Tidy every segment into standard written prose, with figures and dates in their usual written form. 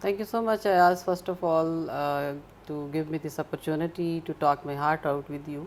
Thank you so much, Ayaz, first of all, to give me this opportunity to talk my heart out with you.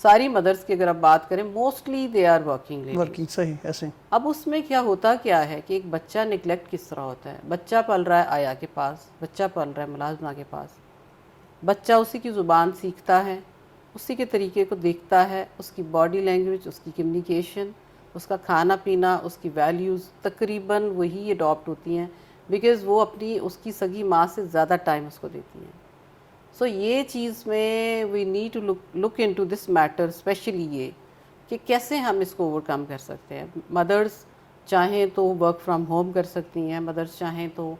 ساری مدرس کی اگر آپ بات کریں mostly they are working. Working صحیح ایسے. اب اس میں کیا ہوتا کیا ہے کہ ایک بچہ نگلیکٹ کس طرح ہوتا ہے. بچہ پل رہا ہے آیا کے پاس, بچہ پل رہا ہے ملازمہ کے پاس, بچہ اسی کی زبان سیکھتا ہے, اسی کے طریقے کو دیکھتا ہے, اس کی باڈی لینگویج, اس کی کمیونیکیشن, اس کا کھانا پینا, اس کی ویلیوز تقریباً وہی اڈاپٹ ہوتی ہیں, بیکاز وہ اپنی اس کی سگی ماں سے زیادہ ٹائم اس کو دیتی ہیں. سو یہ چیز میں we need to look in to this metre, especially یہ کہ کیسے ہم اس کو اوور کم کر سکتے ہیں. مدرس چاہیں تو ورک فرام ہوم کر سکتی ہیں, مدرس چاہیں تو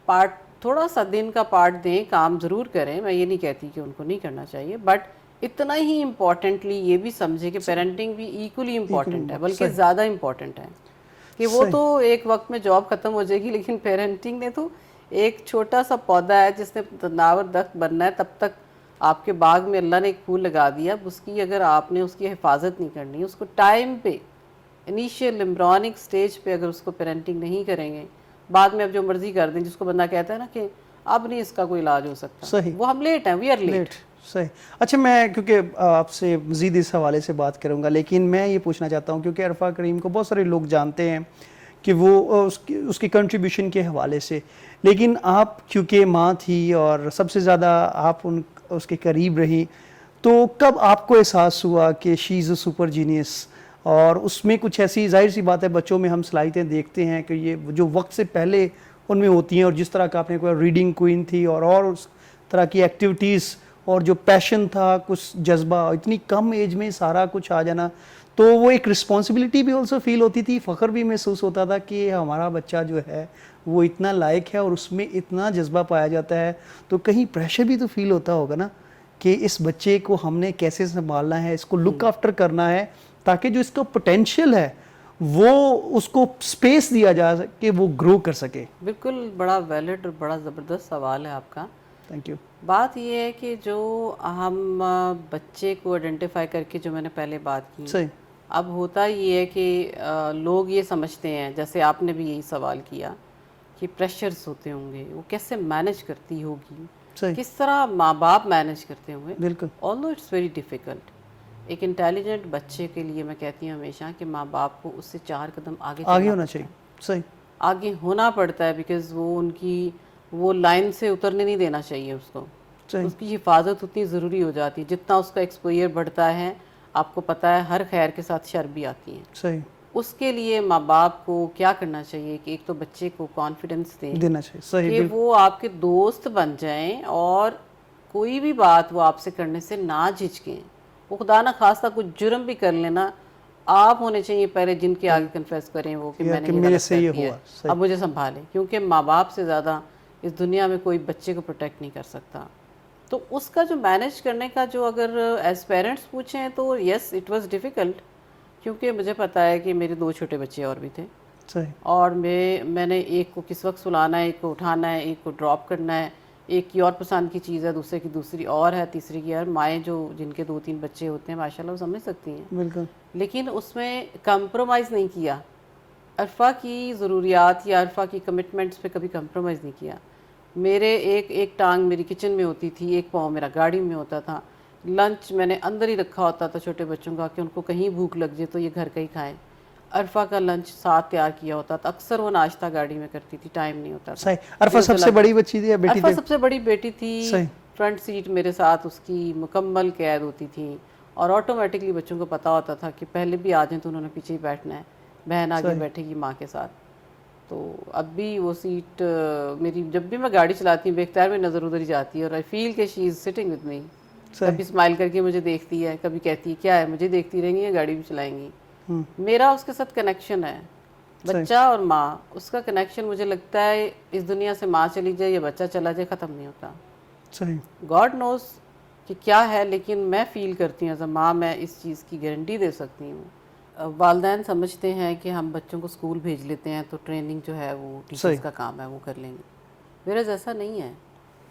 پارٹ تھوڑا سا دن کا پارٹ دیں, کام ضرور کریں, میں یہ نہیں کہتی کہ ان کو نہیں کرنا چاہیے, بٹ اتنا ہی امپورٹنٹلی یہ بھی سمجھے کہ پیرنٹنگ بھی ایکولی امپورٹنٹ ہے, بلکہ زیادہ امپورٹنٹ ہے. کہ وہ تو ایک وقت میں جاب ختم ہو جائے گی, لیکن پیرنٹنگ نے تو ایک چھوٹا سا پودا ہے جس نے تناور درخت بننا ہے, تب تک آپ کے باغ میں اللہ نے ایک پھول لگا دیا, اس کی اگر آپ نے اس کی حفاظت نہیں کرنی, اس کو ٹائم پہ انیشیل امبرونک سٹیج پہ اگر اس کو پیرنٹنگ نہیں کریں گے, بعد میں اب جو مرضی کر دیں, جس کو بندہ کہتا ہے نا کہ اب نہیں اس کا کوئی علاج ہو سکتا, وہ ہم لیٹ ہیں, وی آر لیٹ. صحیح. اچھا میں کیونکہ آپ سے مزید اس حوالے سے بات کروں گا, لیکن میں یہ پوچھنا چاہتا ہوں کیونکہ عرفہ کریم کو بہت سارے لوگ جانتے ہیں کہ وہ اس کی کنٹریبیوشن کے حوالے سے, لیکن آپ کیونکہ ماں تھی اور سب سے زیادہ آپ اس کے قریب رہی, تو کب آپ کو احساس ہوا کہ شی از اے سپر جینیس؟ اور اس میں کچھ ایسی ظاہر سی بات ہے, بچوں میں ہم صلاحیتیں دیکھتے ہیں کہ یہ جو وقت سے پہلے ان میں ہوتی ہیں, اور جس طرح کا آپ نے کوئی ریڈنگ کوئین تھی اور اس طرح کی ایکٹیویٹیز, اور جو پیشن تھا, کچھ جذبہ, اتنی کم ایج میں سارا کچھ آ جانا, تو وہ ایک رسپانسبلٹی بھی آلسو فیل ہوتی تھی, فخر بھی محسوس ہوتا تھا کہ ہمارا بچہ جو ہے وہ اتنا لائق ہے اور اس میں اتنا جذبہ پایا جاتا ہے. تو کہیں پریشر بھی تو فیل ہوتا ہوگا نا کہ اس بچے کو ہم نے کیسے سنبھالنا ہے, اس کو لک آفٹر کرنا ہے, تاکہ جو اس کا پوٹینشیل ہے وہ اس کو سپیس دیا جا سکے کہ وہ گرو کر سکے. بالکل بڑا ویلڈ اور بڑا زبردست سوال ہے آپ کا. Thank you. بات یہ ہے کہ جو ہم بچے کو آئیڈینٹیفائی کر کے جو میں نے پہلے بات کی, صحیح. اب ہوتا یہ ہے کہ لوگ یہ سمجھتے ہیں, جیسے آپ نے بھی یہی سوال کیا کہ پریشرز ہوتے ہوں گے, وہ کیسے مینج کرتی ہوگی, کس طرح ماں باپ مینج کرتے ہوں گے. بالکل. Although it's very difficult. ایک انٹیلیجنٹ بچے کے لیے میں کہتی ہوں ہمیشہ کہ ماں باپ کو اس سے 4 قدم آگے ہونا چاہیے. صحیح. آگے ہونا پڑتا ہے, بیکاز وہ ان کی وہ لائن سے اترنے نہیں دینا چاہیے اس کو. اس کی حفاظت اتنی ضروری ہو جاتی ہے, جتنا اس کا ایکسپوئر بڑھتا ہے, آپ کو پتہ ہے ہر خیر کے ساتھ شر بھی آتی ہیں. صحیح. اس کے لیے ماں باپ کو کیا کرنا چاہیے کہ ایک تو بچے کو کانفیڈنس دینا چاہیے. صحیح. کہ وہ آپ کے دوست بن جائیں, اور کوئی بھی بات وہ آپ سے کرنے سے نہ جھجکیں. وہ خدا نہ خواستہ کچھ جرم بھی کر لینا, آپ ہونے چاہیے پہلے جن کے آگے کنفیس کریں وہ کہ میں نے یہ غلط کر دیا, اب مجھے سنبھالیں. کیونکہ ماں باپ سے زیادہ اس دنیا میں کوئی بچے کو پروٹیکٹ نہیں کر سکتا. تو اس کا جو مینیج کرنے کا جو اگر ایز پیرنٹس پوچھیں تو یس اٹ واز ڈیفیکلٹ, کیونکہ مجھے پتہ ہے کہ میرے 2 چھوٹے بچے اور بھی تھے. صحیح. اور میں نے ایک کو کس وقت سلانا ہے, ایک کو اٹھانا ہے, ایک کو ڈراپ کرنا ہے, ایک کی اور پسند کی چیز ہے, دوسرے کی دوسری اور ہے, تیسری کی اور. مائیں جو جن کے 2-3 بچے ہوتے ہیں ماشاءاللہ وہ سمجھ سکتی ہیں. بالکل. لیکن اس میں کمپرومائز نہیں کیا. عرفہ کی ضروریات یا عرفہ کی کمٹمنٹس پہ کبھی کمپرومائز نہیں کیا. میرے ایک ٹانگ میری کچن میں ہوتی تھی, ایک پاؤں میرا گاڑی میں ہوتا تھا. لنچ میں نے اندر ہی رکھا ہوتا تھا چھوٹے بچوں کا کہ ان کو کہیں بھوک لگ جائے تو یہ گھر کا ہی کھائیں. عرفہ کا لنچ ساتھ تیار کیا ہوتا تھا. اکثر وہ ناشتہ گاڑی میں کرتی تھی, ٹائم نہیں ہوتا تھا. صحیح. عرفہ سب سے بڑی بچی تھی یا بیٹی تھی؟ عرفہ سب سے بڑی بیٹی تھی. فرنٹ سیٹ میرے ساتھ اس کی مکمل قید ہوتی تھی, اور آٹومیٹکلی بچوں کو پتہ ہوتا تھا کہ پہلے بھی آ جائیں تو انہوں نے پیچھے ہی بیٹھنا ہے, بہن آگے بیٹھے گی ماں کے ساتھ. تو اب بھی وہ سیٹ میری, جب بھی میں گاڑی چلاتی ہوں بے اختیار میں نظر ادھر ہی جاتی ہے, اور آئی فیل کہ شی از سٹنگ ود می. کبھی اسمائل کر کے مجھے دیکھتی ہے, کبھی کہتی ہے کیا ہے, مجھے دیکھتی رہیں گی یا گاڑی بھی چلائیں گی. میرا اس کے ساتھ کنیکشن ہے, بچہ اور ماں, اس کا کنیکشن مجھے لگتا ہے اس دنیا سے ماں چلی جائے یا بچہ چلا جائے ختم نہیں ہوتا. گاڈ نوز کہ کیا ہے, لیکن میں فیل کرتی ہوں ایز اے ماں میں اس چیز کی گارنٹی دے سکتی ہوں. والدین سمجھتے ہیں کہ ہم بچوں کو اسکول بھیج لیتے ہیں تو ٹریننگ جو ہے وہ ٹیچرز کا کام ہے, وہ کر لیں گے. ویئرز ایسا نہیں ہے.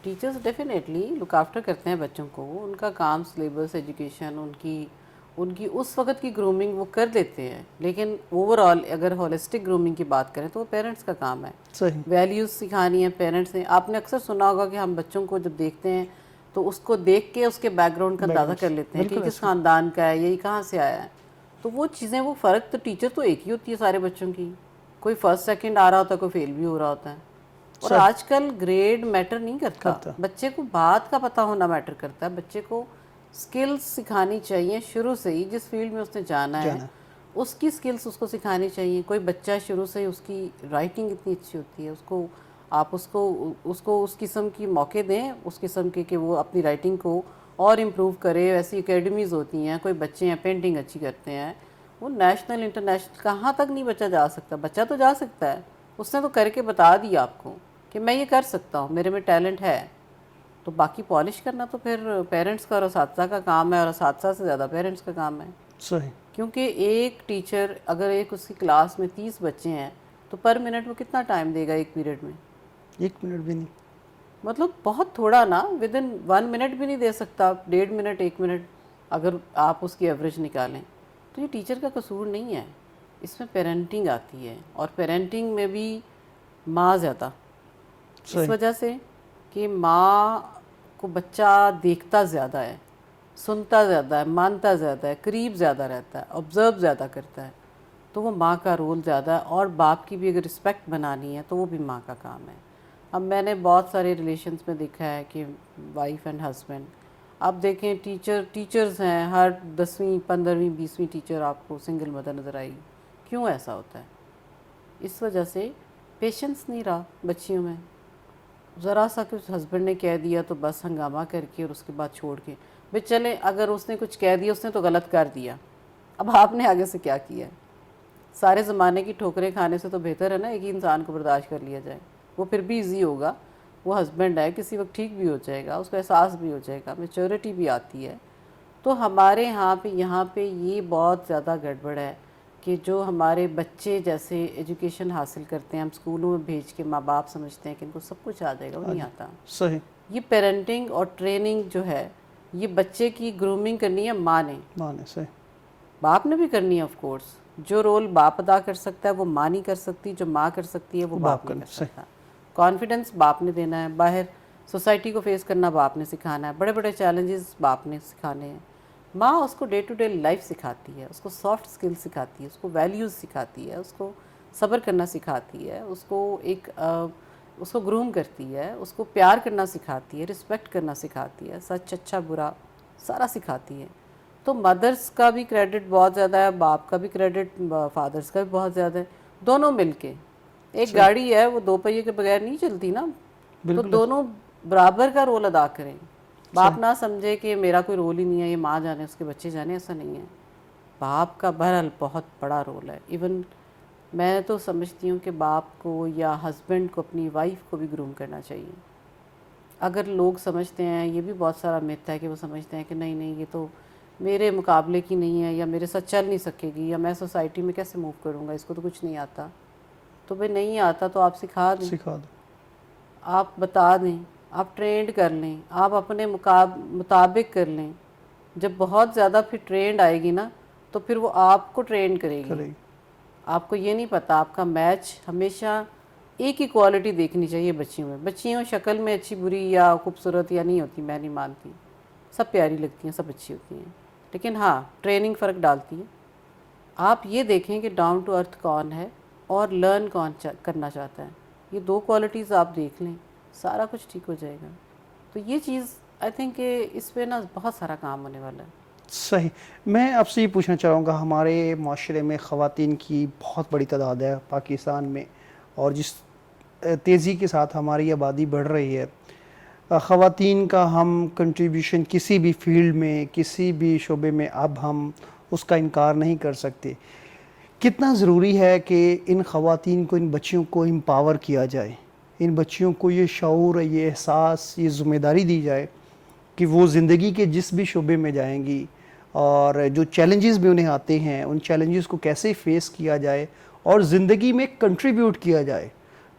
ٹیچرز ڈیفینیٹلی لک آفٹر کرتے ہیں بچوں کو, ان کا کام سلیبس, ایجوکیشن, ان کی اس وقت کی گرومنگ وہ کر دیتے ہیں, لیکن اوور آل اگر ہولسٹک گرومنگ کی بات کریں تو وہ پیرنٹس کا کام ہے. ویلیوز سکھانی ہے پیرنٹس نے. آپ نے اکثر سنا ہوگا کہ ہم بچوں کو جب دیکھتے ہیں تو اس کو دیکھ کے اس کے بیک گراؤنڈ کا اندازہ کر لیتے ہیں کہ کس خاندان کا ہے، یہ کہاں سے آیا ہے. تو وہ چیزیں، وہ فرق تو ٹیچر تو ایک ہی ہوتی ہے سارے بچوں کی. کوئی فرسٹ سیکنڈ آ رہا ہوتا ہے، کوئی فیل بھی ہو رہا ہوتا ہے. اور آج کل گریڈ میٹر نہیں کرتا، بچے کو بات کا پتہ ہونا میٹر کرتا ہے. بچے کو سکلز سکھانی چاہیے شروع سے ہی، جس فیلڈ میں اس نے جانا ہے اس کی سکلز اس کو سکھانی چاہیے. کوئی بچہ شروع سے ہی اس کی رائٹنگ اتنی اچھی ہوتی ہے، آپ اس کو اس قسم کی موقع دیں، اس قسم کے کہ وہ اپنی رائٹنگ کو اور امپروو کرے. ایسی اکیڈمیز ہوتی ہیں، کوئی بچے ہیں پینٹنگ اچھی کرتے ہیں، وہ نیشنل انٹرنیشنل کہاں تک نہیں بچہ جا سکتا. بچہ تو جا سکتا ہے، اس نے تو کر کے بتا دیا آپ کو کہ میں یہ کر سکتا ہوں، میرے میں ٹیلنٹ ہے. تو باقی پالش کرنا تو پھر پیرنٹس کا اور اساتذہ کا کام ہے، اور اساتذہ سے زیادہ پیرنٹس کا کام ہے. صحیح. کیونکہ ایک ٹیچر اگر اس کی کلاس میں 30 بچے ہیں تو پر منٹ وہ کتنا ٹائم دے گا ایک پیریڈ میں؟ 1 منٹ بھی نہیں، مطلب بہت تھوڑا نا. ود ان 1 منٹ بھی نہیں دے سکتا، 1.5 منٹ 1 منٹ اگر آپ اس کی ایوریج نکالیں. تو یہ ٹیچر کا قصور نہیں ہے، اس میں پیرنٹنگ آتی ہے. اور پیرنٹنگ میں بھی ماں زیادہ، اس وجہ سے کہ ماں کو بچہ دیکھتا زیادہ ہے، سنتا زیادہ ہے، مانتا زیادہ ہے، قریب زیادہ رہتا ہے، آبزرو زیادہ کرتا ہے. تو وہ ماں کا رول زیادہ ہے. اور باپ کی بھی اگر رسپیکٹ بنانی ہے تو وہ بھی ماں کا کام ہے. اب میں نے بہت سارے ریلیشنز میں دیکھا ہے کہ وائف اینڈ ہسبینڈ، آپ دیکھیں ٹیچرز ہیں، ہر 10ویں 15ویں 20ویں ٹیچر آپ کو سنگل مدر نظر آئی. کیوں ایسا ہوتا ہے؟ اس وجہ سے پیشنس نہیں رہا بچیوں میں. ذرا سا کچھ ہسبینڈ نے کہہ دیا تو بس ہنگامہ کر کے اور اس کے بعد چھوڑ کے بھئی چلیں، اگر اس نے کچھ کہہ دیا اس نے تو غلط کر دیا، اب آپ نے آگے سے کیا کیا ہے؟ سارے زمانے کی ٹھوکریں کھانے سے تو بہتر ہے نا ایک ہی انسان کو برداشت کر لیا جائے. وہ پھر بھی ایزی ہوگا، وہ ہسبینڈ ہے، کسی وقت ٹھیک بھی ہو جائے گا، اس کو احساس بھی ہو جائے گا، میچورٹی بھی آتی ہے. تو ہمارے یہاں پہ یہ بہت زیادہ گڑبڑ ہے کہ جو ہمارے بچے جیسے ایجوکیشن حاصل کرتے ہیں، ہم اسکولوں میں بھیج کے ماں باپ سمجھتے ہیں کہ ان کو سب کچھ آ جائے گا، وہ نہیں آتا. صحیح. یہ پیرنٹنگ اور ٹریننگ جو ہے، یہ بچے کی گرومنگ کرنی ہے ماں نے. صحیح. باپ نے بھی کرنی ہے آف کورس. جو رول باپ ادا کر سکتا ہے وہ ماں نہیں کر سکتی، جو ماں کر سکتی ہے وہ باپ نہیں کر سکتا. کانفیڈنس باپ نے دینا ہے، باہر سوسائٹی کو فیس کرنا باپ نے سکھانا ہے، بڑے بڑے چیلنجز باپ نے سکھانے ہیں. ماں اس کو ڈے ٹو ڈے لائف سکھاتی ہے، اس کو سافٹ سکل سکھاتی ہے، اس کو ویلیوز سکھاتی ہے، اس کو صبر کرنا سکھاتی ہے، اس کو گروم کرتی ہے، اس کو پیار کرنا سکھاتی ہے، رسپیکٹ کرنا سکھاتی ہے، سچ اچھا برا سارا سکھاتی ہے. تو مدرس کا بھی کریڈٹ بہت زیادہ ہے، باپ کا بھی کریڈٹ، فادرس کا بھی بہت زیادہ ہے. دونوں مل کے ایک گاڑی ہے، وہ 2 پہیے کے بغیر نہیں چلتی نا. تو دونوں برابر کا رول ادا کریں. باپ نہ سمجھے کہ میرا کوئی رول ہی نہیں ہے، یہ ماں جانے اس کے بچے جانے، ایسا نہیں ہے. باپ کا بہرحال بہت بڑا رول ہے. ایون میں تو سمجھتی ہوں کہ باپ کو یا ہسبینڈ کو اپنی وائف کو بھی گروم کرنا چاہیے. اگر لوگ سمجھتے ہیں، یہ بھی بہت سارا مت ہے کہ وہ سمجھتے ہیں کہ نہیں یہ تو میرے مقابلے کی نہیں ہے، یا میرے ساتھ چل نہیں سکے گی، یا میں سوسائٹی میں کیسے موو کروں گا، اس کو تو کچھ نہیں آتا. تو بھئی نہیں آتا تو آپ سکھا دیں، آپ بتا دیں، آپ ٹرینڈ کر لیں، آپ اپنے مطابق کر لیں. جب بہت زیادہ پھر ٹرینڈ آئے گی نا تو پھر وہ آپ کو ٹرینڈ کرے گی. آپ کو یہ نہیں پتہ، آپ کا میچ ہمیشہ ایک ہی کوالٹی دیکھنی چاہیے بچیوں میں. بچیوں شکل میں اچھی بری یا خوبصورت یا نہیں ہوتی، میں نہیں مانتی، سب پیاری لگتی ہیں، سب اچھی ہوتی ہیں. لیکن ہاں ٹریننگ فرق ڈالتی ہے. آپ یہ دیکھیں کہ ڈاؤن ٹو ارتھ کون ہے اور لرن کون کرنا چاہتا ہے. یہ 2 کوالٹیز آپ دیکھ لیں، سارا کچھ ٹھیک ہو جائے گا. تو یہ چیز آئی تھنک کہ اس پہ نا بہت سارا کام ہونے والا ہے. صحیح. میں آپ سے یہ پوچھنا چاہوں گا، ہمارے معاشرے میں خواتین کی بہت بڑی تعداد ہے پاکستان میں، اور جس تیزی کے ساتھ ہماری آبادی بڑھ رہی ہے، خواتین کا ہم کنٹریبیوشن کسی بھی فیلڈ میں، کسی بھی شعبے میں اب ہم اس کا انکار نہیں کر سکتے. کتنا ضروری ہے کہ ان خواتین کو، ان بچیوں کو امپاور کیا جائے، ان بچیوں کو یہ شعور، یہ احساس، یہ ذمہ داری دی جائے کہ وہ زندگی کے جس بھی شعبے میں جائیں گی اور جو چیلنجز بھی انہیں آتے ہیں ان چیلنجز کو کیسے فیس کیا جائے اور زندگی میں کنٹریبیوٹ کیا جائے،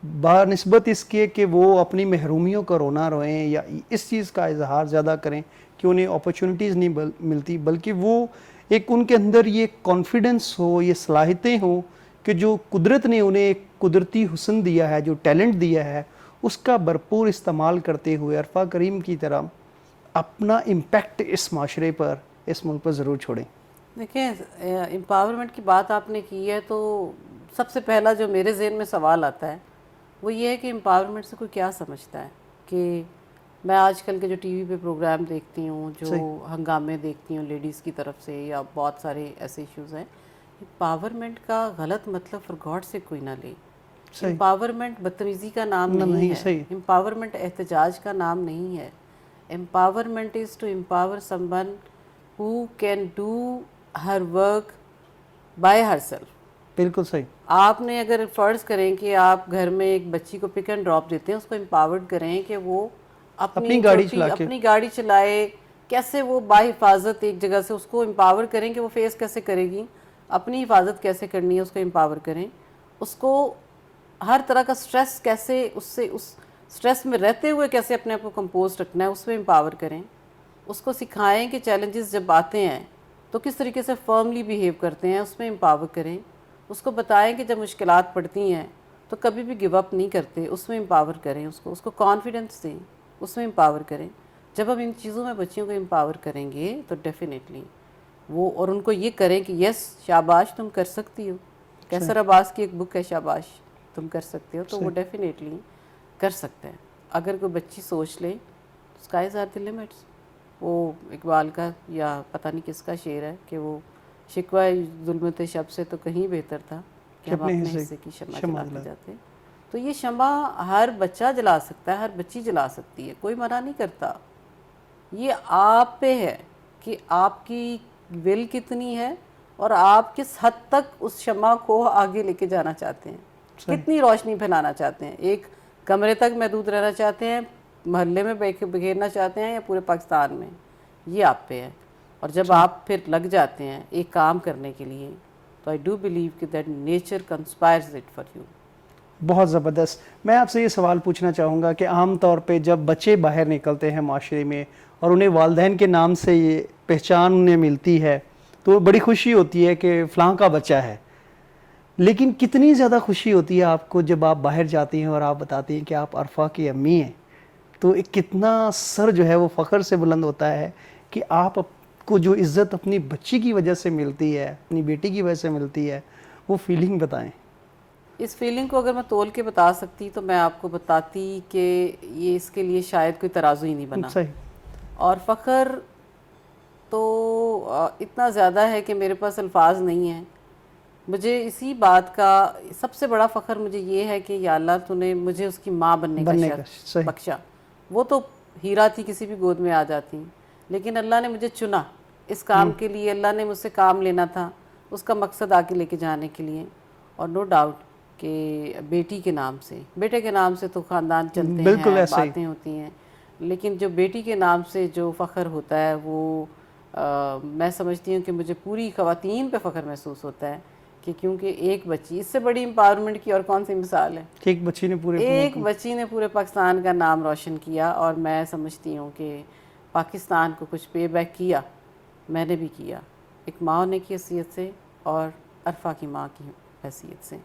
بنسبت اس کے کہ وہ اپنی محرومیوں کا رونا روئیں یا اس چیز کا اظہار زیادہ کریں کہ انہیں اپرچونٹیز نہیں ملتی، بلکہ وہ ایک ان کے اندر یہ کانفیڈنس ہو، یہ صلاحیتیں ہوں کہ جو قدرت نے انہیں ایک قدرتی حسن دیا ہے، جو ٹیلنٹ دیا ہے، اس کا بھرپور استعمال کرتے ہوئے عرفہ کریم کی طرح اپنا امپیکٹ اس معاشرے پر، اس ملک پر ضرور چھوڑیں؟ دیکھیں، امپاورمنٹ کی بات آپ نے کی ہے تو سب سے پہلا جو میرے ذہن میں سوال آتا ہے وہ یہ ہے کہ امپاورمنٹ سے کوئی کیا سمجھتا ہے. کہ میں آج کل کے جو ٹی وی پہ پروگرام دیکھتی ہوں، جو ہنگامے دیکھتی ہوں لیڈیز کی طرف سے، یا بہت سارے ایسے ایشوز ہیں، امپاورمنٹ کا غلط مطلب فار گاڈ سے کوئی نہ لے. امپاورمنٹ بدتمیزی کا نام نہیں ہے، امپاورمنٹ احتجاج کا نام نہیں ہے. Empowerment is to empower someone who can do her work by herself. بالکل صحیح. آپ نے اگر فرض کریں کہ آپ گھر میں ایک بچی کو پک اینڈ ڈراپ دیتے ہیں، اس کو امپاورڈ کریں کہ وہ اپنی گاڑی چلائے، کیسے وہ با حفاظت ایک جگہ سے، اس کو امپاور کریں کہ وہ فیس کیسے کرے گی، اپنی حفاظت کیسے کرنی ہے، اس کو امپاور کریں. اس کو ہر طرح کا سٹریس کیسے، اس سٹریس میں رہتے ہوئے کیسے اپنے آپ کو کمپوز رکھنا ہے، اس میں امپاور کریں. اس کو سکھائیں کہ چیلنجز جب آتے ہیں تو کس طریقے سے فرملی بیہیو کرتے ہیں، اس میں امپاور کریں. اس کو بتائیں کہ جب مشکلات پڑتی ہیں تو کبھی بھی گیو اپ نہیں کرتے، اس میں امپاور کریں. اس کو کانفیڈنس دیں، اس میں امپاور کریں. جب ہم ان چیزوں میں بچیوں کو امپاور کریں گے تو ڈیفینیٹلی وہ، اور ان کو یہ کریں کہ یس شاباش تم کر سکتی ہو. کیسر عباس کی ایک بک ہے شاباش تم کر سکتے ہو، تو وہ ڈیفینیٹلی کر سکتے ہیں. اگر کوئی بچی سوچ لے تو اسکائز آر دی لیمٹس. وہ اقبال کا یا پتہ نہیں کس کا شعر ہے کہ وہ شکوہ ظلمت شب سے تو کہیں بہتر تھا کہ ہم اپنے حصے کی شمع جلاتے جاتے. تو یہ شمع ہر بچہ جلا سکتا ہے، ہر بچی جلا سکتی ہے، کوئی منع نہیں کرتا. یہ آپ پہ ہے کہ آپ کی ول کتنی ہے اور آپ کس حد تک اس شمع کو آگے لے کے جانا چاہتے ہیں، کتنی روشنی پھیلانا چاہتے ہیں. ایک کمرے تک محدود رہنا چاہتے ہیں، محلے میں بکھیرنا چاہتے ہیں، یا پورے پاکستان میں، یہ آپ پہ ہے. اور جب آپ پھر لگ جاتے ہیں ایک کام کرنے کے لیے تو آئی ڈو بلیو کہ that nature conspires it for you. بہت زبردست. میں آپ سے یہ سوال پوچھنا چاہوں گا کہ عام طور پہ جب بچے باہر نکلتے ہیں معاشرے میں اور انہیں والدین کے نام سے یہ پہچان انہیں ملتی ہے تو بڑی خوشی ہوتی ہے کہ فلاں کا بچہ ہے. لیکن کتنی زیادہ خوشی ہوتی ہے آپ کو جب آپ باہر جاتی ہیں اور آپ بتاتی ہیں کہ آپ عرفہ کی امی ہیں. تو ایک کتنا سر جو ہے وہ فخر سے بلند ہوتا ہے کہ آپ کو جو عزت اپنی بچی کی وجہ سے ملتی ہے، اپنی بیٹی کی وجہ سے ملتی ہے، وہ فیلنگ بتائیں. اس فیلنگ کو اگر میں تول کے بتا سکتی تو میں آپ کو بتاتی کہ یہ اس کے لیے شاید کوئی ترازو ہی نہیں بنا. صحیح. اور فخر تو اتنا زیادہ ہے کہ میرے پاس الفاظ نہیں ہیں. مجھے اسی بات کا سب سے بڑا فخر مجھے یہ ہے کہ یا اللہ تو نے مجھے اس کی ماں بننے کا شرف بخشا. وہ تو ہیرا تھی، کسی بھی گود میں آ جاتی، لیکن اللہ نے مجھے چنا اس کام کے لیے. اللہ نے مجھ سے کام لینا تھا اس کا مقصد آگے لے کے جانے کے لیے. اور نو ڈاؤٹ کہ بیٹی کے نام سے، بیٹے کے نام سے تو خاندان چلتے ہیں، باتیں ہوتی ہیں، لیکن جو بیٹی کے نام سے جو فخر ہوتا ہے وہ میں سمجھتی ہوں کہ مجھے پوری خواتین پہ فخر محسوس ہوتا ہے کہ کیونکہ ایک بچی، اس سے بڑی امپاورمنٹ کی اور کون سی مثال ہے. ایک بچی نے پورے پاکستان کا نام روشن کیا. اور میں سمجھتی ہوں کہ پاکستان کو کچھ پے بیک کیا، میں نے بھی کیا، ایک ماں ہونے کی حیثیت سے اور عرفہ کی ماں کی حیثیت سے.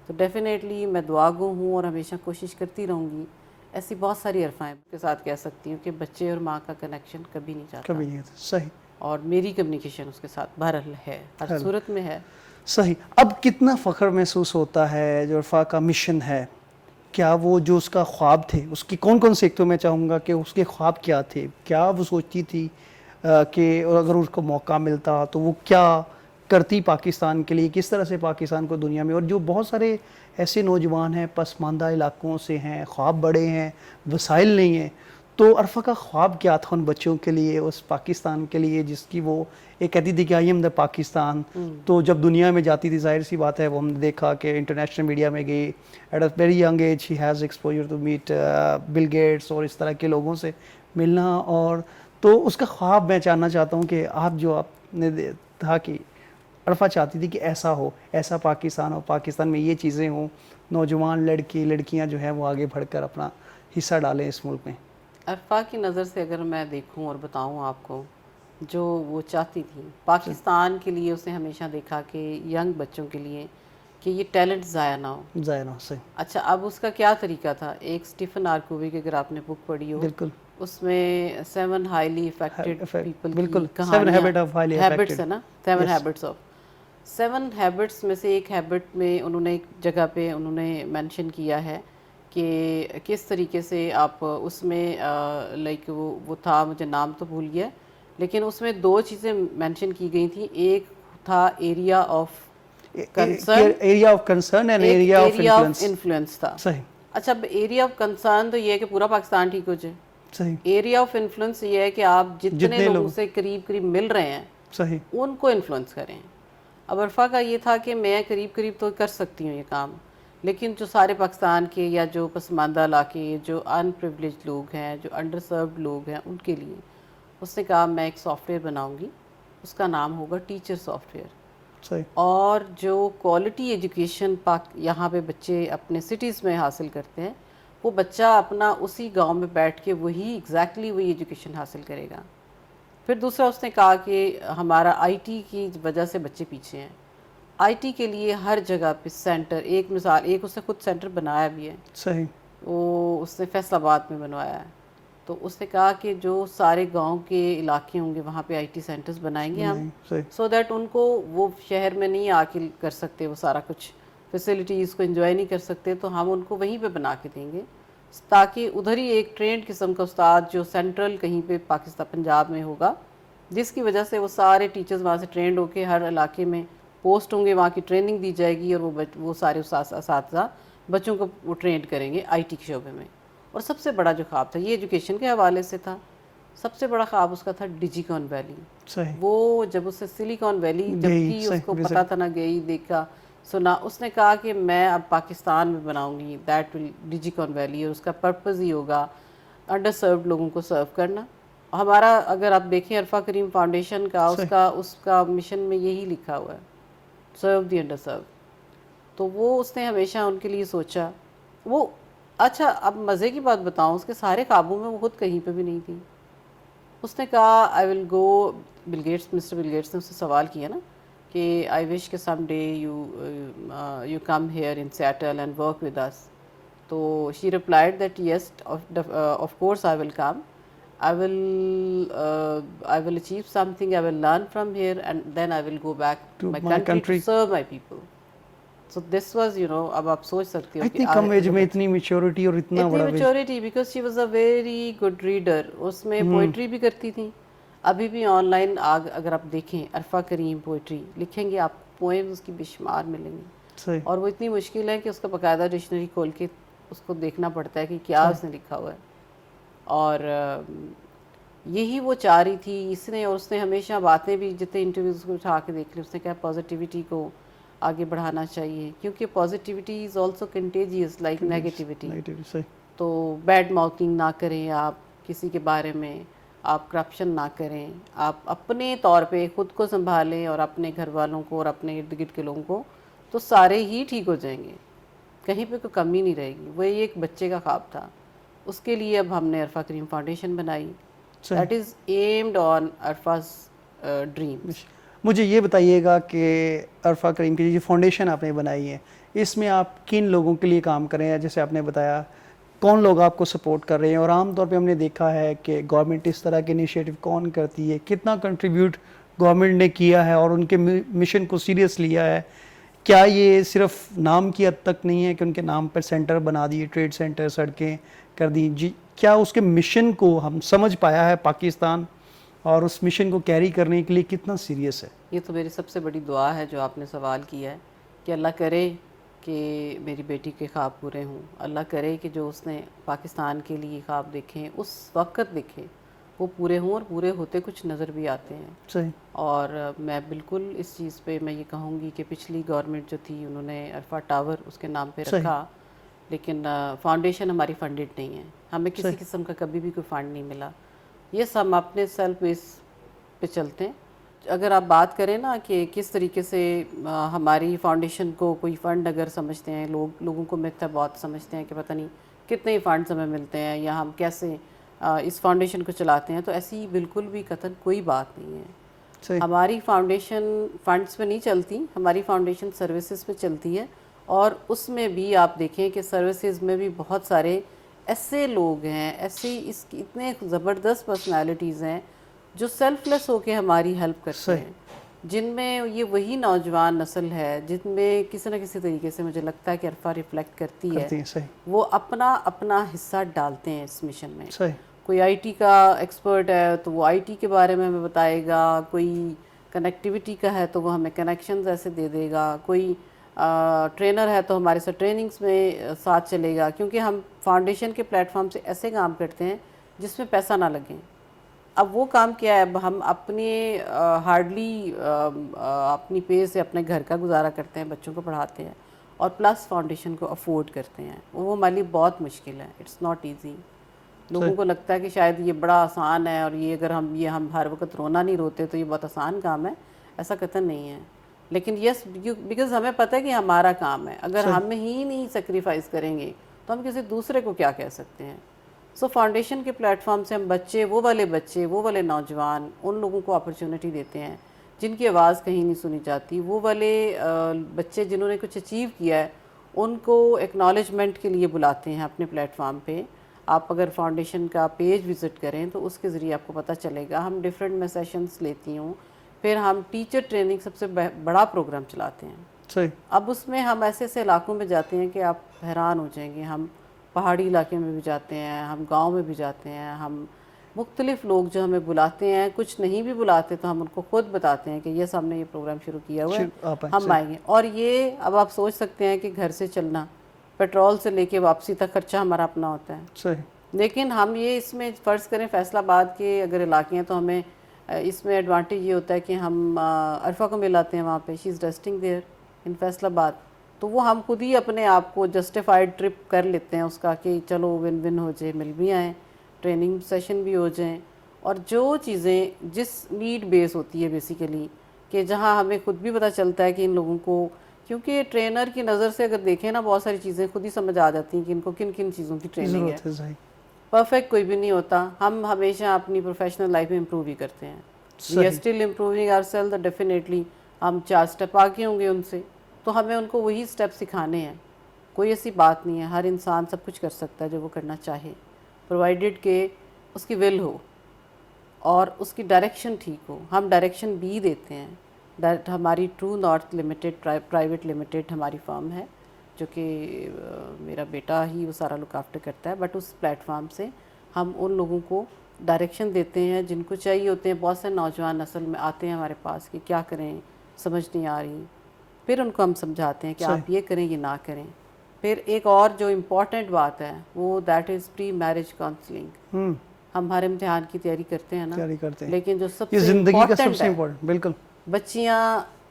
تو ڈیفینیٹلی میں دعا گو ہوں اور ہمیشہ کوشش کرتی رہوں گی. ایسی بہت ساری عرفائیں کے ساتھ کہہ سکتی ہوں کہ بچے اور ماں کا کنیکشن کبھی نہیں جاتا، کبھی نہیں. صحیح. اور میری کمیونیکیشن اس کے ساتھ بہرحال ہے، ہر صورت میں ہے. صحیح. اب کتنا فخر محسوس ہوتا ہے جو عرفہ کا مشن ہے. کیا وہ جو اس کا خواب تھے، اس کی کون سے ایک تو میں چاہوں گا کہ اس کے خواب کیا تھے، کیا وہ سوچتی تھی کہ اگر اس کو موقع ملتا تو وہ کیا کرتی پاکستان کے لیے، کس طرح سے پاکستان کو دنیا میں. اور جو بہت سارے ایسے نوجوان ہیں پسماندہ علاقوں سے ہیں، خواب بڑے ہیں، وسائل نہیں ہیں، تو عرفہ کا خواب کیا تھا ان بچوں کے لیے، اس پاکستان کے لیے جس کی وہ ایک کہتی تھی کہ آئی ایم دا پاکستان. تو جب دنیا میں جاتی تھی ظاہر سی بات ہے وہ ہم نے دیکھا کہ انٹرنیشنل میڈیا میں گئی، at a very young age ہی has exposure to meet Bill Gates اور اس طرح کے لوگوں سے ملنا. اور تو اس کا خواب میں جاننا چاہتا ہوں کہ آپ نے تھا کہ عرفہ چاہتی تھی کہ ایسا ہو، ایسا پاکستان ہو، پاکستان میں یہ چیزیں ہوں، نوجوان لڑکیاں جو ہیں وہ آگے بڑھ کر اپنا حصہ ڈالیں اس ملک میں. عرفہ کی نظر سے اگر میں دیکھوں اور بتاؤں آپ کو، جو وہ چاہتی تھی پاکستان کے لیے، اس نے ہمیشہ دیکھا کہ ینگ بچوں کے لیے کہ یہ ٹیلنٹ ضائع نہ ہو. صحیح. اچھا اب اس کا کیا طریقہ تھا؟ ایک سٹیفن آرکووی کی اگر آپ نے بک پڑھی ہو، بالکل اس میں 7 ہائیلی افیکٹڈ پیپل بالکل کی 7 ہیبٹ آف ہائیلی ہیبٹس ہے نا 7 ہیبٹس آف 7 ہیبٹس میں سے ایک ہیبٹ میں انہوں نے ایک جگہ پہ انہوں نے مینشن کیا ہے کہ کس طریقے سے آپ اس میں لائک وہ تھا، مجھے نام تو بھول گیا، لیکن اس میں 2 چیزیں مینشن کی گئی تھیں. ایک تھا area of concern, area of concern and ایک area of area of influence. Influence تھا. صحیح اچھا، اب ایریا آف کنسرن تو یہ ہے کہ پورا پاکستان ٹھیک ہو جائے. صحیح ایریا آف انفلوئنس یہ ہے کہ آپ جتنے لوگوں سے قریب قریب مل رہے ہیں صحیح ان کو انفلوئنس کریں. اب عرفہ کا یہ تھا کہ میں قریب قریب تو کر سکتی ہوں یہ کام، لیکن جو سارے پاکستان کے یا جو پسماندہ علاقے، جو ان پریویلیج لوگ ہیں، جو انڈر سروڈ لوگ ہیں، ان کے لیے اس نے کہا میں ایک سافٹ ویئر بناؤں گی، اس کا نام ہوگا ٹیچر سافٹ ویئر. صحیح اور جو کوالٹی ایجوکیشن یہاں پہ بچے اپنے سٹیز میں حاصل کرتے ہیں، وہ بچہ اپنا اسی گاؤں میں بیٹھ کے وہی ایگزیکٹلی وہی ایجوکیشن حاصل کرے گا. پھر دوسرا اس نے کہا کہ ہمارا آئی ٹی کی وجہ سے بچے پیچھے ہیں. آئی ٹی کے لیے ہر جگہ پہ سینٹر، ایک مثال، ایک اس نے خود سینٹر بنایا بھی ہے، صحیح وہ اس نے فیصل آباد میں بنوایا ہے. تو اس نے کہا کہ جو سارے گاؤں کے علاقے ہوں گے وہاں پہ آئی ٹی سینٹرز بنائیں گے ہم، صحیح سو دیٹ ان کو وہ شہر میں نہیں آ کے کر سکتے، وہ سارا کچھ فیسلٹیز کو انجوائے نہیں کر سکتے، تو ہم ان کو وہیں پہ بنا کے دیں گے تاکہ ادھر ہی ایک ٹرینڈ قسم کا استاد جو سینٹرل کہیں پہ پاکستان پنجاب میں ہوگا، جس کی وجہ سے وہ سارے ٹیچرز وہاں سے ٹرینڈ ہو کے ہر علاقے میں پوسٹ ہوں گے، وہاں کی ٹریننگ دی جائے گی، اور وہ سارے اساتذہ بچوں کو وہ ٹرینڈ کریں گے آئی ٹی کے شعبے میں. اور سب سے بڑا جو خواب تھا، یہ ایجوکیشن کے حوالے سے تھا، سب سے بڑا خواب اس کا تھا ڈیجیکون ویلی. صحیح وہ جب اسے سلیکون ویلی جب کی اس کو پتہ تھا، نہ گئی دیکھا سنا، اس نے کہا کہ میں اب پاکستان میں بناؤں گی دیٹ ول ڈیجیکون ویلی، اور اس کا پرپز ہی ہوگا انڈر سروڈ لوگوں کو سرو کرنا. ہمارا اگر آپ دیکھیں عرفہ کریم فاؤنڈیشن کا اس کا مشن میں یہی لکھا ہوا ہے، سرو دی انڈر سرو. تو وہ اس نے ہمیشہ ان کے لیے سوچا. وہ اچھا، اب مزے کی بات بتاؤں، اس کے سارے قابو میں وہ خود کہیں پہ بھی نہیں تھی. اس نے کہا آئی ول گو، مسٹر بل گیٹس نے اس سے سوال کیا نا کہ آئی وش کہ some day you come here in settle and work with us. تو she replied that yes of course I will come. I will achieve something, I will learn from here, and then I will go back to my country to serve my people. So this was, اب آپ سوچ سکتے ہو اتنی کم age میں اتنی maturity اور اتنا بڑا maturity, because she was a very good reader. اس میں پوئٹری بھی کرتی تھیں. ابھی بھی آن لائن اگر آپ دیکھیں عرفہ کریم پوئٹری لکھیں گے، آپ پوئمز اس کی بے شمار ملیں گی، اور وہ اتنی مشکل ہے کہ اس کا باقاعدہ ڈکشنری کھول کے اس کو دیکھنا پڑتا ہے کہ کیا اس نے لکھا ہوا ہے. اور یہی وہ چاہ رہی تھی اس نے. اور اس نے ہمیشہ باتیں بھی جتنے انٹرویوز کو اٹھا کے دیکھ لی، اس نے کہا پازیٹیوٹی کو آگے بڑھانا چاہیے، کیونکہ positivity is also contagious like negativity. تو بیڈ ماؤتھنگ نہ کریں آپ کسی کے بارے میں، آپ کرپشن نہ کریں، آپ اپنے طور پہ خود کو سنبھالیں اور اپنے گھر والوں کو اور اپنے ارد گرد کے لوگوں کو، تو سارے ہی ٹھیک ہو جائیں گے، کہیں پہ کوئی کمی نہیں رہے گی. وہ ایک بچے کا خواب تھا. اس کے لیے اب ہم نے عرفہ کریم فاؤنڈیشن بنائی. That is aimed on Arfa's dream. مجھے یہ بتائیے گا کہ عرفہ کریم کی جو فاؤنڈیشن آپ نے بنائی ہے، اس میں آپ کن لوگوں کے لیے کام کر رہے ہیں؟ جیسے آپ نے بتایا کون لوگ آپ کو سپورٹ کر رہے ہیں، اور عام طور پہ ہم نے دیکھا ہے کہ گورنمنٹ اس طرح کے انیشیٹو کون کرتی ہے، کتنا کنٹریبیوٹ گورنمنٹ نے کیا ہے اور ان کے مشن کو سیریس لیا ہے. کیا یہ صرف نام کی حد تک نہیں ہے کہ ان کے نام پر سینٹر بنا دیے، ٹریڈ سینٹر، سڑکیں کر دی، جی کیا اس کے مشن کو ہم سمجھ پایا ہے پاکستان، اور اس مشن کو کیری کرنے کے لیے کتنا سیریس ہے؟ یہ تو میری سب سے بڑی دعا ہے جو آپ نے سوال کیا ہے، کہ اللہ کرے کہ میری بیٹی کے خواب پورے ہوں. اللہ کرے کہ جو اس نے پاکستان کے لیے خواب دیکھیں اس وقت دیکھیں وہ پورے ہوں، اور پورے ہوتے کچھ نظر بھی آتے ہیں. صحیح. اور میں بالکل اس چیز پہ میں یہ کہوں گی کہ پچھلی گورنمنٹ جو تھی انہوں نے عرفہ ٹاور اس کے نام پہ رکھا، لیکن فاؤنڈیشن ہماری فنڈڈ نہیں ہے، ہمیں کسی قسم کا کبھی بھی کوئی فنڈ نہیں ملا. یہ ہم اپنے سیلف بیس پہ چلتے ہیں. اگر آپ بات کریں نا کہ کس طریقے سے ہماری فاؤنڈیشن کو کوئی فنڈ اگر سمجھتے ہیں لوگوں کو میں بہت سمجھتے ہیں کہ پتہ نہیں کتنے فنڈز ہمیں ملتے ہیں یا ہم کیسے اس فاؤنڈیشن کو چلاتے ہیں، تو ایسی بالکل بھی قطعاً کوئی بات نہیں ہے. ہماری فاؤنڈیشن فنڈز پہ نہیں چلتی، ہماری فاؤنڈیشن سروسز پہ چلتی ہے. اور اس میں بھی آپ دیکھیں کہ سروسز میں بھی بہت سارے ایسے لوگ ہیں، ایسے اس کی اتنے زبردست پرسنالٹیز ہیں جو سیلف لیس ہو کے ہماری ہیلپ کرتے ہیں، جن میں یہ وہی نوجوان نسل ہے جن میں کسی نہ کسی طریقے سے مجھے لگتا ہے کہ عرفہ ریفلیکٹ کرتی ہے، وہ اپنا اپنا حصہ ڈالتے ہیں اس مشن میں. کوئی آئی ٹی کا ایکسپرٹ ہے تو وہ آئی ٹی کے بارے میں ہمیں بتائے گا، کوئی کنیکٹیوٹی کا ہے تو وہ ہمیں کنیکشنز ایسے دے دے گا، کوئی ٹرینر ہے تو ہمارے ساتھ ٹریننگز میں ساتھ چلے گا، کیونکہ ہم فاؤنڈیشن کے پلیٹ فارم سے ایسے کام کرتے ہیں جس میں پیسہ نہ لگے. اب وہ کام کیا ہے، اب ہم اپنے ہارڈلی اپنی پے سے اپنے گھر کا گزارا کرتے ہیں، بچوں کو پڑھاتے ہیں اور پلس فاؤنڈیشن کو افورڈ کرتے ہیں. وہ ہمارے لیے بہت مشکل ہے، اٹس ناٹ ایزی. لوگوں کو لگتا ہے کہ شاید یہ بڑا آسان ہے اور یہ اگر ہم ہر وقت رونا نہیں روتے تو یہ بہت آسان کام ہے. ایسا قطعاً نہیں ہے، لیکن یس بیکاز ہمیں پتہ ہے کہ ہمارا کام ہے. اگر ہم ہی نہیں سیکریفائز کریں گے تو ہم کسی دوسرے کو کیا کہہ سکتے ہیں. سو فاؤنڈیشن کے پلیٹ فارم سے ہم بچے، وہ والے نوجوان، ان لوگوں کو اپرچونٹی دیتے ہیں جن کی آواز کہیں نہیں سنی جاتی. وہ والے بچے جنہوں نے کچھ اچیو کیا ہے ان کو ایکنالجمنٹ کے لیے بلاتے ہیں اپنے پلیٹ فارم پہ. آپ اگر فاؤنڈیشن کا پیج وزٹ کریں تو اس کے ذریعے آپ کو پتہ چلے گا. ہم ڈیفرنٹ میں سیشنز لیتی ہوں، پھر ہم ٹیچر ٹریننگ سب سے بڑا پروگرام چلاتے ہیں. اب اس میں ہم ایسے ایسے علاقوں میں جاتے ہیں کہ آپ حیران ہو جائیں گے. ہم پہاڑی علاقے میں بھی جاتے ہیں، ہم گاؤں میں بھی جاتے ہیں. ہم مختلف لوگ جو ہمیں بلاتے ہیں، کچھ نہیں بھی بلاتے تو ہم ان کو خود بتاتے ہیں کہ یس ہم نے یہ پروگرام شروع کیا ہوا ہے، ہم آئیں گے. اور یہ اب آپ سوچ سکتے ہیں کہ گھر سے چلنا، پیٹرول سے لے کے واپسی تک خرچہ ہمارا اپنا ہوتا ہے. لیکن ہم یہ اس میں فرض کریں فیصل آباد کے اگر علاقے ہیں تو ہمیں اس میں ایڈوانٹیج یہ ہوتا ہے کہ ہم عرفہ کو ملاتے ہیں وہاں پہ. شی از ریسٹنگ دیئر ان فیصل آباد، تو وہ ہم خود ہی اپنے آپ کو جسٹیفائڈ ٹرپ کر لیتے ہیں اس کا کہ چلو ون ون ہو جائے، مل بھی آئیں، ٹریننگ سیشن بھی ہو جائیں. اور جو چیزیں جس نیڈ بیس ہوتی ہے بیسیکلی، کہ جہاں ہمیں خود بھی پتہ چلتا ہے کہ ان لوگوں کو، کیونکہ ٹرینر کی نظر سے اگر دیکھیں نا بہت ساری چیزیں خود ہی سمجھ آ جاتی ہیں کہ ان کو کن کن چیزوں کی ٹریننگ ہے. پرفیکٹ کوئی بھی نہیں ہوتا. ہم ہمیشہ اپنی پروفیشنل لائف میں امپروو ہی کرتے ہیں. We are still improving our self. Definitely ہم 4 اسٹیپ آگے ہوں گے ان سے، تو ہمیں ان کو وہی اسٹیپ سکھانے ہیں. کوئی ایسی بات نہیں ہے، ہر انسان سب کچھ کر سکتا ہے جو وہ کرنا چاہے، پرووائڈڈ کہ اس کی ول ہو اور اس کی ڈائریکشن ٹھیک ہو. ہم ڈائریکشن بھی دیتے ہیں. ہماری true north limited private limited ہماری فرم ہے، جو کہ میرا بیٹا ہی وہ سارا لک آفٹر کرتا ہے. بٹ اس پلیٹ فارم سے ہم ان لوگوں کو ڈائریکشن دیتے ہیں جن کو چاہیے ہوتے ہیں. بہت سے نوجوان نسل میں آتے ہیں ہمارے پاس کہ کیا کریں، سمجھ نہیں آ رہی. پھر ان کو ہم سمجھاتے ہیں کہ آپ یہ کریں، یہ نہ کریں. پھر ایک اور جو امپورٹنٹ بات ہے وہ that is pre marriage counselling. ہم ہر امتحان کی تیاری کرتے ہیں نا، لیکن جو سب سے امپورٹنٹ ہے، بالکل بچیاں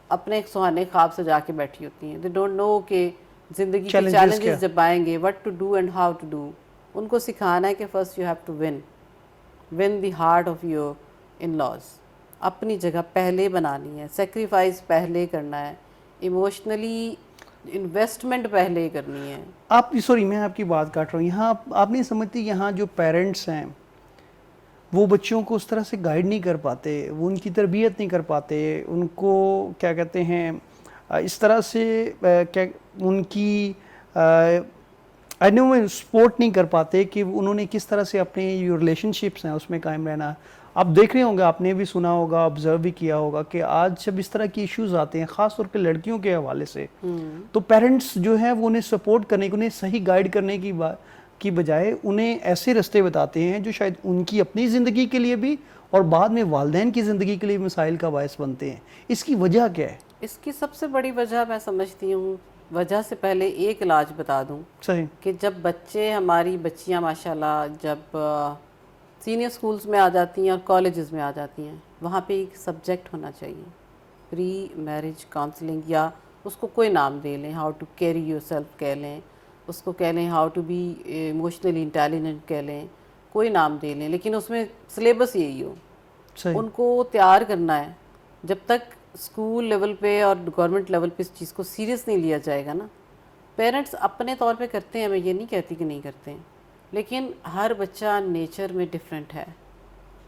اپنے ایک سہانے خواب سے جا کے بیٹھی ہوتی ہیں. دے ڈونٹ نو کہ زندگی کے چیلنجز جب آئیں گے what to do and how to do. ان کو سکھانا ہے کہ first you have to win the heart of your in laws. اپنی جگہ پہلے بنانی ہے، سیکریفائز پہلے کرنا ہے، ایموشنلی انویسٹمنٹ پہلے کرنی ہے. آپ سوری میں آپ کی بات کاٹ رہا ہوں. یہاں آپ نہیں سمجھتی، یہاں جو پیرنٹس ہیں وہ بچوں کو اس طرح سے گائیڈ نہیں کر پاتے، وہ ان کی تربیت نہیں کر پاتے، ان کو کیا کہتے ہیں اس طرح سے ان کی سپورٹ نہیں کر پاتے کہ انہوں نے کس طرح سے اپنے جو ریلیشن شپس ہیں اس میں قائم رہنا. آپ دیکھ رہے ہوں گے، آپ نے بھی سنا ہوگا، آبزرو بھی کیا ہوگا کہ آج جب اس طرح کی ایشوز آتے ہیں خاص طور پہ لڑکیوں کے حوالے سے، تو پیرنٹس جو ہیں وہ انہیں سپورٹ کرنے، انہیں صحیح گائیڈ کرنے کی بجائے انہیں ایسے رستے بتاتے ہیں جو شاید ان کی اپنی زندگی کے لیے بھی اور بعد میں والدین کی زندگی کے لیے مسائل کا باعث بنتے ہیں. اس کی وجہ کیا ہے؟ اس کی سب سے بڑی وجہ میں سمجھتی ہوں، وجہ سے پہلے ایک علاج بتا دوں کہ جب بچے، ہماری بچیاں ماشاءاللہ جب سینئر سکولز میں آ جاتی ہیں اور کالجز میں آ جاتی ہیں، وہاں پہ ایک سبجیکٹ ہونا چاہیے پری میرج کاؤنسلنگ، یا اس کو کوئی نام دے لیں، how to carry yourself کہہ لیں، اس کو کہہ لیں how to be emotionally intelligent کہہ لیں، کوئی نام دے لیں، لیکن اس میں سلیبس یہی ہو. ان کو تیار کرنا ہے. جب تک اسکول لیول پہ اور گورنمنٹ لیول پہ اس چیز کو سیریس نہیں لیا جائے گا نا، پیرنٹس اپنے طور پہ کرتے ہیں، میں یہ نہیں کہتی کہ نہیں کرتے ہیں، لیکن ہر بچہ نیچر میں ڈیفرنٹ ہے.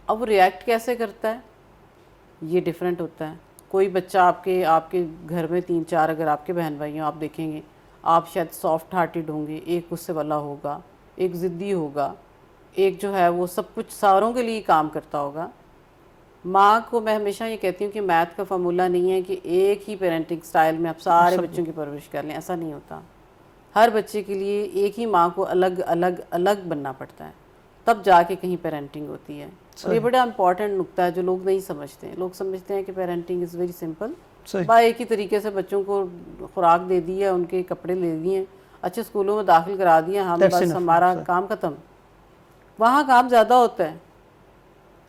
اب وہ ریئیکٹ کیسے کرتا ہے یہ ڈیفرنٹ ہوتا ہے. کوئی بچہ آپ کے گھر میں 3-4 اگر آپ کے بہن بھائی ہوں، آپ دیکھیں گے آپ شاید سافٹ ہارٹیڈ ہوں گے، ایک غصے والا ہوگا، ایک ضدی ہوگا, ایک جو ہے وہ سب کچھ ساروں کے لیے کام کرتا ہوگا. ماں کو میں ہمیشہ یہ کہتی ہوں کہ میتھ کا فارمولہ نہیں ہے کہ ایک ہی پیرنٹنگ سٹائل میں آپ سارے بچوں کی پرورش کر لیں, ایسا نہیں ہوتا. ہر بچے کے لیے ایک ہی ماں کو الگ الگ الگ بننا پڑتا ہے, تب جا کے کہیں پیرنٹنگ ہوتی ہے. اور یہ بڑا امپورٹنٹ نقطہ ہے جو لوگ نہیں سمجھتے ہیں. لوگ سمجھتے ہیں کہ پیرنٹنگ از ویری سمپل, بھائی ایک ہی طریقے سے بچوں کو خوراک دے دی ہے, ان کے کپڑے لے دیے, اچھے اسکولوں میں داخل کرا دیا, ہم بس ہمارا کام ختم. وہاں کام زیادہ ہوتا ہے,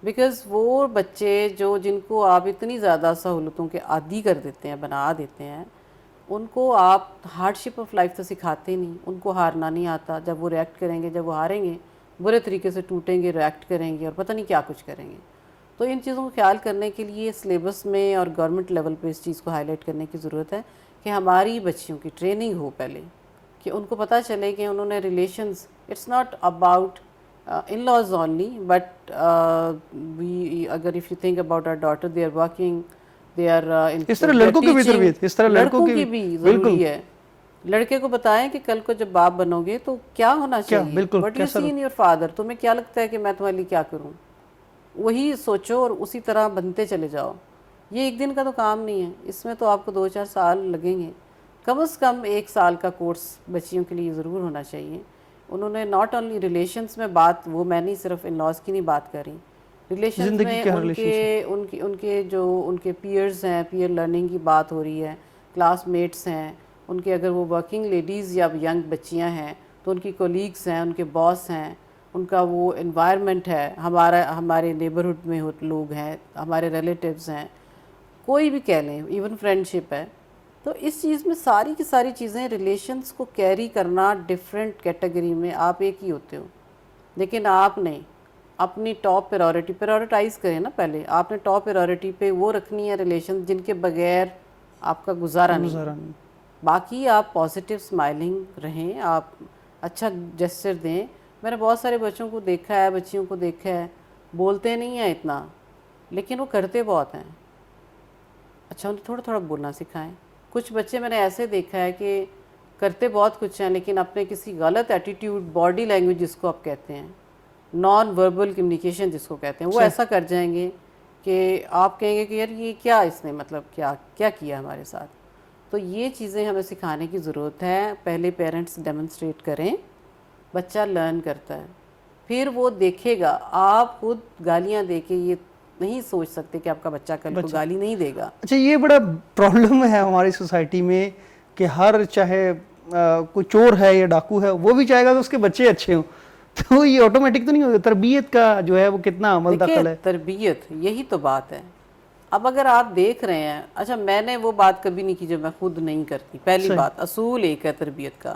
بیکاز وہ بچے جن کو آپ اتنی زیادہ سہولتوں کے عادی کر دیتے ہیں, بنا دیتے ہیں, ان کو آپ ہارڈ شپ آف لائف تو سکھاتے نہیں. ان کو ہارنا نہیں آتا. جب وہ ریئیکٹ کریں گے, جب وہ ہاریں گے, برے طریقے سے ٹوٹیں گے, ریئیکٹ کریں گے اور پتہ نہیں کیا کچھ کریں گے. تو ان چیزوں کو خیال کرنے کے لیے سلیبس میں اور گورنمنٹ لیول پہ اس چیز کو ہائی لائٹ کرنے کی ضرورت ہے کہ ہماری بچیوں کی ٹریننگ ہو پہلے, کہ ان کو پتہ چلے کہ انہوں نے relations, it's not about in-laws only, but اگر if you think about our daughter, they are working, they are اس طرح لڑکوں کی بھی تربیت, اس طرح لڑکوں کی بھی ضروری ہے. لڑکے کو بتائیں کہ کل کو جب باپ بنو گے تو کیا ہونا چاہیے, what you see in your father, تمہیں کیا لگتا ہے کہ میں تمہارے لیے کیا کروں, وہی سوچو اور اسی طرح بنتے چلے جاؤ. یہ ایک دن کا تو کام نہیں ہے, اس میں تو آپ کو 2-4 سال لگیں گے. کم از کم 1 سال کا کورس بچیوں کے لیے ضرور ہونا چاہیے. انہوں نے ناٹ اونلی ریلیشنز میں بات, وہ میں نہیں صرف ان لاز کی نہیں بات کر رہی, ریلیشنز میں ان کے جو ان کے پیئرز ہیں, پیئر لرننگ کی بات ہو رہی ہے, کلاس میٹس ہیں ان کے, اگر وہ ورکنگ لیڈیز یا ینگ بچیاں ہیں تو ان کی کولیگز ہیں, ان کے باس ہیں, ان کا وہ انوائرمنٹ ہے, ہمارے نیبرہڈ میں لوگ ہیں, ہمارے ریلیٹیوز ہیں, کوئی بھی کہہ لیں, ایون فرینڈشپ ہے. تو اس چیز میں ساری کی ساری چیزیں, ریلیشنز کو کیری کرنا ڈیفرنٹ کیٹیگری میں آپ ایک ہی ہوتے ہو, لیکن آپ نے اپنی ٹاپ پرائورٹائز کریں نا. پہلے آپ نے ٹاپ پرائورٹی پہ وہ رکھنی ہے ریلیشن جن کے بغیر آپ کا گزارا نہیں. باقی آپ پازیٹیو اسمائلنگ رہیں, آپ اچھا جسچر دیں. میں نے بہت سارے بچوں کو دیکھا ہے, بچیوں کو دیکھا ہے, بولتے نہیں ہیں اتنا لیکن وہ کرتے بہت ہیں. اچھا انہیں تھوڑا تھوڑا بولنا سکھائیں. کچھ بچے میں نے ایسے دیکھا ہے کہ کرتے بہت کچھ ہیں لیکن اپنے کسی غلط ایٹیٹیوڈ, باڈی لینگویج جس کو آپ کہتے ہیں, نان وربل کمیونیکیشن جس کو کہتے ہیں, وہ ایسا کر جائیں گے کہ آپ کہیں گے کہ یار یہ کیا اس نے مطلب کیا کیا ہمارے ساتھ. تو یہ چیزیں ہمیں سکھانے کی ضرورت ہے. پہلے پیرنٹس ڈیمونسٹریٹ کریں, بچہ لرن کرتا ہے, پھر وہ دیکھے گا. آپ خود گالیاں دے کے یہ نہیں سوچ سکتے کہ آپ کا بچہ کل کو گالی نہیں دے گا. اچھا یہ بڑا پرابلم ہے ہماری سوسائٹی میں کہ ہر چاہے کوئی چور ہے یا ڈاکو ہے, وہ بھی چاہے گا کہ اس کے بچے اچھے ہوں. تو یہ آٹومیٹک تو نہیں ہوگا. تربیت کا جو ہے وہ کتنا عمل دخل ہے. تربیت, یہی تو بات ہے. اب اگر آپ دیکھ رہے ہیں, اچھا میں نے وہ بات کبھی نہیں کی جو میں خود نہیں کرتی. پہلی بات, اصول ایک ہے تربیت کا,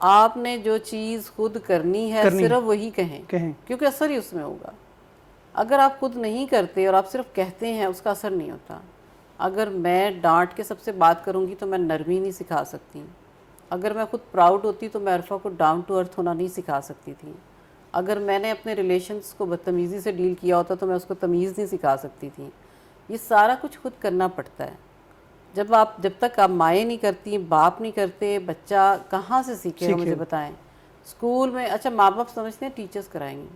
آپ نے جو چیز خود کرنی ہے صرف وہی کہیں کیونکہ اثر ہی اس میں ہوگا. اگر آپ خود نہیں کرتے اور آپ صرف کہتے ہیں, اس کا اثر نہیں ہوتا. اگر میں ڈانٹ کے سب سے بات کروں گی تو میں نرمی نہیں سکھا سکتی. اگر میں خود پراؤڈ ہوتی تو میں عرفہ کو ڈاؤن ٹو ارتھ ہونا نہیں سکھا سکتی تھی. اگر میں نے اپنے ریلیشنز کو بدتمیزی سے ڈیل کیا ہوتا تو میں اس کو تمیز نہیں سکھا سکتی تھی. یہ سارا کچھ خود کرنا پڑتا ہے. جب تک آپ مائیں نہیں کرتی, باپ نہیں کرتے, بچہ کہاں سے سیکھے گا مجھے بتائیں. اسکول میں اچھا ماں باپ سمجھتے ہیں ٹیچرز کرائیں گے.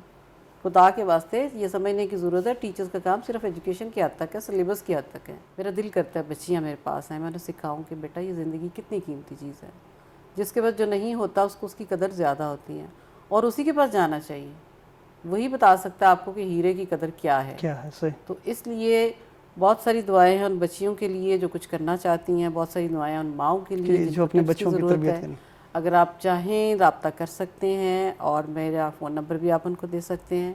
خدا کے واسطے یہ سمجھنے کی ضرورت ہے ٹیچرز کا کام صرف ایجوکیشن کی حد تک ہے, سلیبس کی حد تک ہے. میرا دل کرتا ہے بچیاں میرے پاس ہیں, میں انہیں سکھاؤں کہ بیٹا یہ زندگی کتنی قیمتی چیز ہے. جس کے پاس جو نہیں ہوتا اس کو اس کی قدر زیادہ ہوتی ہے, اور اسی کے پاس جانا چاہیے. وہی بتا سکتا ہے آپ کو کہ ہیرے کی قدر کیا ہے. تو اس لیے بہت ساری دعائیں ہیں ان بچیوں کے لیے جو کچھ کرنا چاہتی ہیں, بہت ساری دعائیں ان ماؤں کے لیے جو اپنے بچوں کی تربیت کریں. اگر آپ چاہیں رابطہ کر سکتے ہیں, اور میرا فون نمبر بھی آپ ان کو دے سکتے ہیں,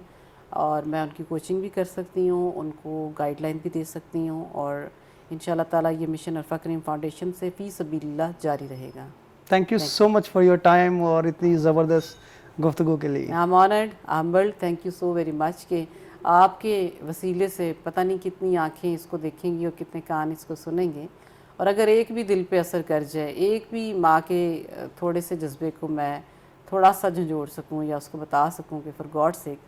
اور میں ان کی کوچنگ بھی کر سکتی ہوں, ان کو گائیڈ لائن بھی دے سکتی ہوں, اور انشاءاللہ تعالیٰ یہ مشن عرفہ کریم فاؤنڈیشن سے فی سبیل اللہ جاری رہے گا. Thank you so much for your time اور اتنی زبردست گفتگو کے لیے. I am honoured, humbled, thank you so very much کہ آپ کے وسیلے سے پتہ نہیں کتنی آنکھیں اس کو دیکھیں گی اور کتنے کان اس کو سنیں گے. اور اگر ایک بھی دل پہ اثر کر جائے, ایک بھی ماں کے تھوڑے سے جذبے کو میں تھوڑا سا جھنجھوڑ سکوں یا اس کو بتا سکوں کہ فار گاڈ سیک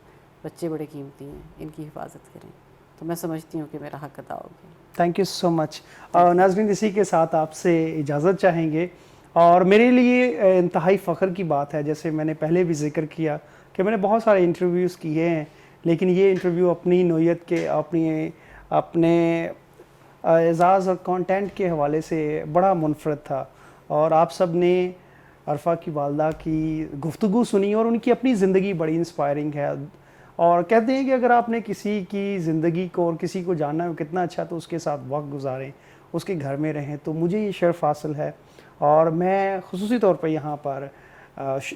بچے بڑے قیمتی ہیں, ان کی حفاظت کریں, تو میں سمجھتی ہوں کہ میرا حق ادا ہوگا. تھینک یو سو مچ. ناظرین اسی کے ساتھ آپ سے اجازت چاہیں گے. اور میرے لیے انتہائی فخر کی بات ہے، جیسے میں نے پہلے بھی ذکر کیا کہ میں نے بہت سارے انٹرویوز کیے ہیں، لیکن یہ انٹرویو اپنی نوعیت کے، اپنے اعزاز اور کانٹینٹ کے حوالے سے بڑا منفرد تھا. اور آپ سب نے عرفہ کی والدہ کی گفتگو سنی اور ان کی اپنی زندگی بڑی انسپائرنگ ہے. اور کہتے ہیں کہ اگر آپ نے کسی کی زندگی کو اور کسی کو جاننا ہو کتنا اچھا تو اس کے ساتھ وقت گزاریں، اس کے گھر میں رہیں. تو مجھے یہ شرف حاصل ہے، اور میں خصوصی طور پر یہاں پر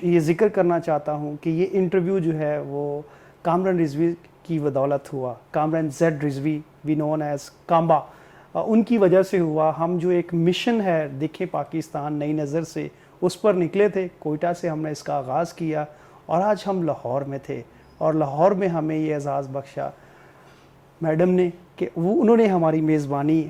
یہ ذکر کرنا چاہتا ہوں کہ یہ انٹرویو جو ہے وہ کامران رضوی کی بدولت ہوا. کامران زیڈ رضوی، وی نون ایز کامبا، ان کی وجہ سے ہوا. ہم جو ایک مشن ہے دیکھیں پاکستان نئی نظر سے، اس پر نکلے تھے. کوئٹہ سے ہم نے اس کا آغاز کیا اور آج ہم لاہور میں تھے، اور لاہور میں ہمیں یہ اعزاز بخشا میڈم نے کہ انہوں نے ہماری میزبانی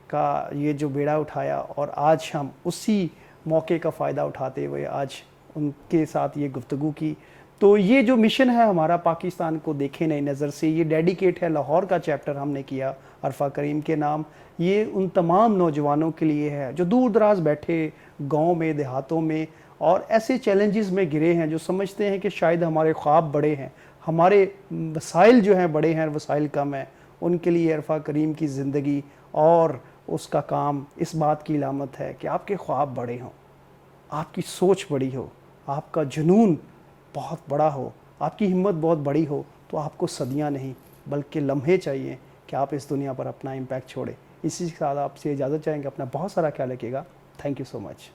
کا یہ جو بیڑا اٹھایا، اور آج ہم اسی موقع کا فائدہ اٹھاتے ہوئے آج ان کے ساتھ یہ گفتگو کی. تو یہ جو مشن ہے ہمارا پاکستان کو دیکھیں نئی نظر سے، یہ ڈیڈیکیٹ ہے، لاہور کا چیپٹر ہم نے کیا عرفہ کریم کے نام. یہ ان تمام نوجوانوں کے لیے ہے جو دور دراز بیٹھے گاؤں میں، دیہاتوں میں، اور ایسے چیلنجز میں گرے ہیں، جو سمجھتے ہیں کہ شاید ہمارے خواب بڑے ہیں، ہمارے وسائل جو ہیں بڑے ہیں، وسائل کم ہیں. ان کے لیے عرفہ کریم کی زندگی اور اس کا کام اس بات کی علامت ہے کہ آپ کے خواب بڑے ہوں، آپ کی سوچ بڑی ہو، آپ کا جنون بہت بڑا ہو، آپ کی ہمت بہت بڑی ہو. تو آپ کو صدیاں نہیں بلکہ لمحے چاہیے کہ آپ اس دنیا پر اپنا امپیکٹ چھوڑیں. اسی کے ساتھ آپ سے اجازت چاہیں گے. اپنا بہت سارا خیال رکھیے گا. Thank you so much.